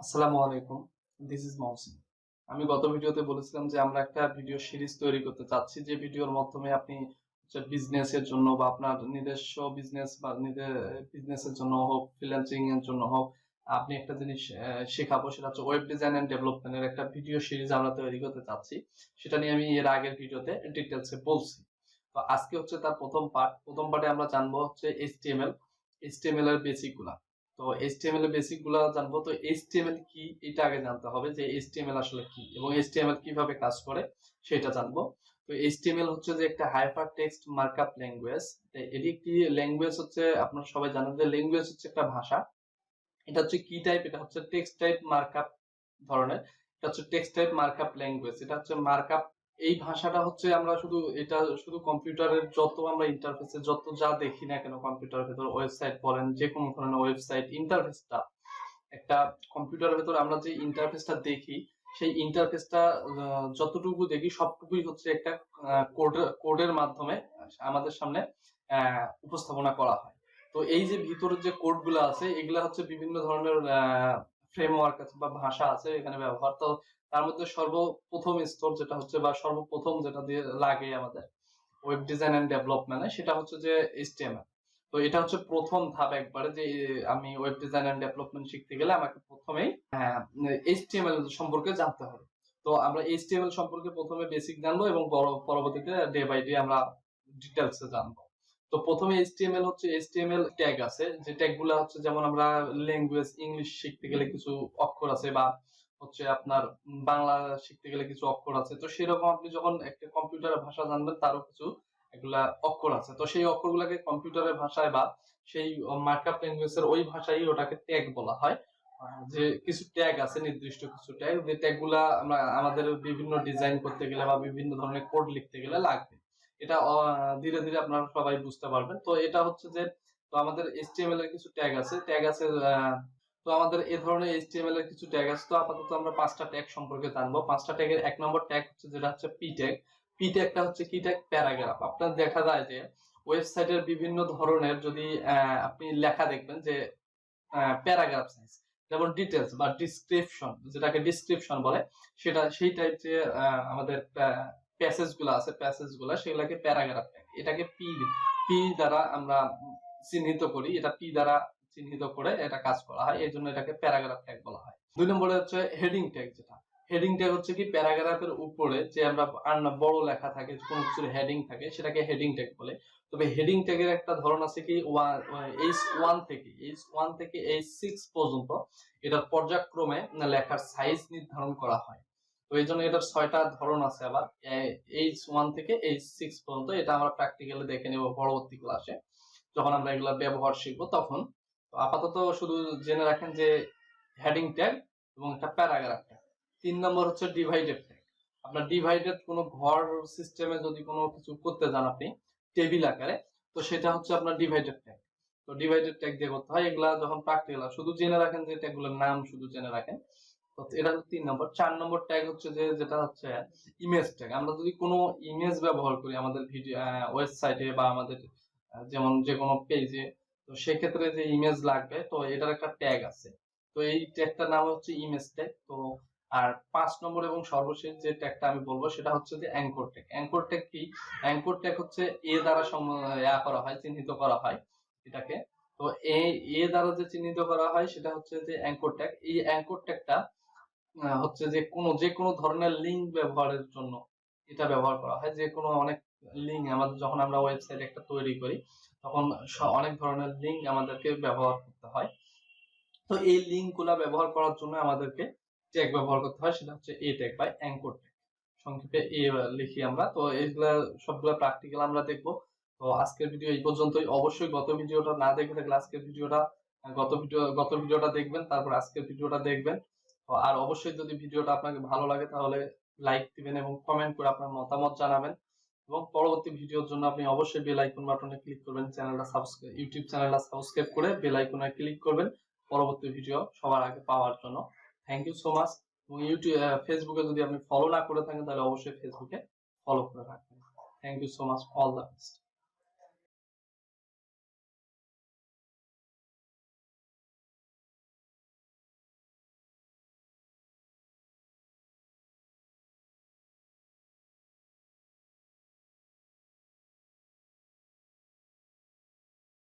আসসালামু আলাইকুম, this is Mohsin. আমি গত ভিডিওতে বলেছিলাম যে আমরা একটা ভিডিও সিরিজ তৈরি করতে চাচ্ছি, যে ভিডিওর মাধ্যমে আপনি বিজনেসের জন্য বা আপনার নিজস্ব বিজনেস বা নিজের বিজনেসের জন্য হোক, ফ্রিল্যান্সিং এর জন্য হোক, আপনি একটা জিনিস শেখাবো। সেটা হচ্ছে ওয়েব ডিজাইন এন্ড ডেভেলপমেন্টের একটা ভিডিও সিরিজ আমরা তৈরি করতে চাচ্ছি। সেটা নিয়ে আমি এর আগের ভিডিওতে ডিটেলসে বলছি। তো আজকে হচ্ছে তার প্রথম পার্টে আমরা জানবো হচ্ছে এইচটিএমএল এর বেসিক গুলা। তো এইচটিএমএল এর বেসিক গুলা জানবো। তো এইচটিএমএল কি এটা আগে জানতে হবে, যে এইচটিএমএল আসলে কি এবং এইচটিএমএল কিভাবে কাজ করে সেটা জানবো। তো এইচটিএমএল হচ্ছে যে একটা হাইপার টেক্সট মার্কআপ ল্যাঙ্গুয়েজ। এটি একটি ল্যাঙ্গুয়েজ হচ্ছে, আপনারা সবাই জানেন যে ল্যাঙ্গুয়েজ হচ্ছে একটা ভাষা। এটা হচ্ছে কি টাইপ, এটা হচ্ছে টেক্সট টাইপ মার্কআপ ধরনের। এটা হচ্ছে টেক্সট টাইপ মার্কআপ ল্যাঙ্গুয়েজ, এটা হচ্ছে মার্কআপ। এই ভাষাটা হচ্ছে আমরা শুধু কম্পিউটারের যত আমরা ইন্টারফেসে যত যা দেখি না কেন, কম্পিউটারের ভেতর ওয়েবসাইট বলেন, যে কোনো ধরনের ওয়েবসাইট ইন্টারফেসটা, একটা কম্পিউটারের ভেতর আমরা যে ইন্টারফেসটা দেখি, সেই ইন্টারফেসটা যতটুকু দেখি সবটুকুই হচ্ছে একটা কোডের মাধ্যমে আমাদের সামনে উপস্থাপনা করা হয়। তো এই যে ভিতরের যে কোড গুলো আছে, এগুলা হচ্ছে বিভিন্ন ধরনের ফ্রেমওয়ার্ক আছে বা ভাষা আছে এখানে ব্যবহার। তো তার মধ্যে সর্বপ্রথম স্তর যেটা হচ্ছে বা সর্বপ্রথম যেটা দিয়ে লাগে আমাদের ওয়েব ডিজাইন এন্ড ডেভেলপমেন্টে, সেটা হচ্ছে যে এইচটিএমএল। তো এটা হচ্ছে প্রথম ধাপ একবারে, যে আমি ওয়েব ডিজাইন এন্ড ডেভেলপমেন্ট শিখতে গেলে আমাকে প্রথমেই এইচটিএমএল সম্পর্কে জানতে হবে। তো আমরা এইচটিএমএল সম্পর্কে প্রথমে বেসিক জানবো এবং পরবর্তীতে ডে বাই ডে আমরা ডিটেলসে জানবো। তো প্রথমে এইচটিএমএল হচ্ছে, এইচটিএমএল ট্যাগ আছে, যে ট্যাগ গুলা হচ্ছে যেমন আমরা ল্যাঙ্গুয়েজ ইংলিশ শিখতে গেলে কিছু অক্ষর আছে, বা হচ্ছে আপনার বাংলা শিখতে গেলে কিছু অক্ষর আছে। তো সেরকম আপনি যখন একটা কম্পিউটারের ভাষা জানবেন, তারও কিছু এগুলা অক্ষর আছে। তো সেই অক্ষরগুলোকে কম্পিউটারের ভাষায় বা সেই মার্কআপ ল্যাঙ্গুয়েজের ওই ভাষায় ওটাকে ট্যাগ বলা হয়। যে কিছু ট্যাগ আছে, নির্দিষ্ট কিছু ট্যাগ, যে ট্যাগ গুলা আমরা আমাদের বিভিন্ন ডিজাইন করতে গেলে বা বিভিন্ন ধরনের কোড লিখতে গেলে লাগবে। এটা ধীরে ধীরে আপনারা সবাই বুঝতে পারবেন। তো এটা হচ্ছে যে, তো আমাদের এইচটিএমএল এর কিছু ট্যাগ আছে। তো আমাদের এই ধরনের এইচটিএমএল এর কিছু ট্যাগ আছে। তো আপাতত আমরা 5টা ট্যাগ সম্পর্কে জানবো। 5টা ট্যাগের 1 নম্বর ট্যাগ হচ্ছে যেটা হচ্ছে পি ট্যাগ। পি ট্যাগটা হচ্ছে কি ট্যাগ? প্যারাগ্রাফ। আপনার দেখা যায় যে ওয়েবসাইটের বিভিন্ন ধরনের যদি আপনি লেখা দেখবেন যে প্যারাগ্রাফ সাইজ, যেমন ডিটেলস বা ডিসক্রিপশন, যেটাকে ডিসক্রিপশন বলে, সেটা সেই টাইপ যে আমাদের প্যাসেজ গুলো আছে, প্যাসেজ গুলো সেগুলোকে প্যারাগ্রাফ ট্যাগ। এটাকে পি পি দ্বারা আমরা চিহ্নিত করি, এটা পি দ্বারা চিহ্নিত করে এটা কাজ করা হয়, এই জন্য এটাকে প্যারাগ্রাফ ট্যাগ বলা হয়। 2 নম্বরে হচ্ছে হেডিং ট্যাগ। যেটা হেডিং ট্যাগ হচ্ছে কি, প্যারাগ্রাফের উপরে যে আমরা বড় লেখা থাকে, কোনো কিছুর হেডিং থাকে, সেটাকে হেডিং ট্যাগ বলে। তবে হেডিং ট্যাগের একটা ধরন আছে কি, H1 থেকে H6 পর্যন্ত এটার পর্যায়ক্রমে লেখার সাইজ নির্ধারণ করা হয়। তো এই জন্য এটার 6টা ধরন আছে। আবার H1 থেকে H6 পর্যন্ত, এটা আমরা প্র্যাকটিক্যালি দেখে নেব পরবর্তী ক্লাসে যখন আমরা এগুলা ব্যবহার শিখবো তখন। তো আপাতত শুধু জেনে রাখেন যে হেডিং ট্যাগ এবং একটা প্যারাগ্রাফ ট্যাগ। 3 নম্বর হচ্ছে ডিভাইডেড ট্যাগ। আপনার ডিভাইডেড কোনো ঘর সিস্টেমে যদি কোনো কিছু করতে যান আপনি টেবিল আকারে, তো সেটা হচ্ছে আপনার ডিভাইডেড ট্যাগ। তো ডিভাইডেড ট্যাগ দিয়ে করতে হয়। এগুলা যখন প্র্যাকটিক্যাল, শুধু জেনে রাখেন যে ট্যাগগুলোর নাম শুধু জেনে রাখেন। তো এটা হচ্ছে 3 নম্বর। 4 নম্বর ট্যাগ হচ্ছে যে, যেটা হচ্ছে ইমেজ ট্যাগ। আমরা যদি কোনো ইমেজ ব্যবহার করি আমাদের ভিডিও ওয়েবসাইটে বা আমাদের যেমন যে কোনো পেজে, তো সেক্ষেত্রে যে ইমেজ লাগবে, তো এটার একটা ট্যাগ আছে। তো এই ট্যাগটার নাম হচ্ছে ইমেজ ট্যাগ। তো আর 5 নম্বর এবং সর্বশেষ যে ট্যাগটা আমি বলবো, সেটা হচ্ছে যে অ্যাঙ্কর ট্যাগ। অ্যাঙ্কর ট্যাগ কি? অ্যাঙ্কর ট্যাগ হচ্ছে এ দ্বারা করা হয়, চিহ্নিত করা হয় এটাকে। তো এ দ্বারা যে চিহ্নিত করা হয় সেটা হচ্ছে যে অ্যাঙ্কর ট্যাগ। এই অ্যাঙ্কর ট্যাগটা হচ্ছে যে কোনো ধরনের লিঙ্ক ব্যবহারের জন্য এটা ব্যবহার করা হয়। যে কোনো অনেক লিঙ্ক আমাদের, যখন আমরা ওয়েবসাইট একটা তৈরি করি, তখন অনেক ধরনের লিঙ্ক আমাদেরকে ব্যবহার করতে হয়। তো এই লিঙ্ক গুলা ব্যবহার করার জন্য আমাদেরকে ট্যাগ ব্যবহার করতে হয়, সেটা হচ্ছে এ ট্যাগ বা অ্যাঙ্কর ট্যাগ, সংক্ষেপে এ লিখি আমরা। তো এইগুলা সবগুলা প্র্যাকটিক্যাল আমরা দেখবো। তো আজকের ভিডিও এই পর্যন্তই। অবশ্যই গত ভিডিওটা না দেখে থাকলে আজকের ভিডিওটা, গত ভিডিওটা দেখবেন, তারপর আজকের ভিডিওটা দেখবেন। তো আর অবশ্যই যদি ভিডিওটা আপনাকে ভালো লাগে তাহলে লাইক দিবেন এবং কমেন্ট করে আপনার মতামত জানাবেন। এবং পরবর্তী ভিডিওর জন্য আপনি অবশ্যই বেল আইকন বাটনে ক্লিক করবেন, ইউটিউব চ্যানেলটা সাবস্ক্রাইব করে বেল আইকনে ক্লিক করবেন পরবর্তী ভিডিও সবার আগে পাওয়ার জন্য। Thank you so much. এবং ফেসবুকে যদি আপনি ফলো না করে থাকেন, তাহলে অবশ্যই ফেসবুকে ফলো করে রাখবেন। Thank you so much, all the best.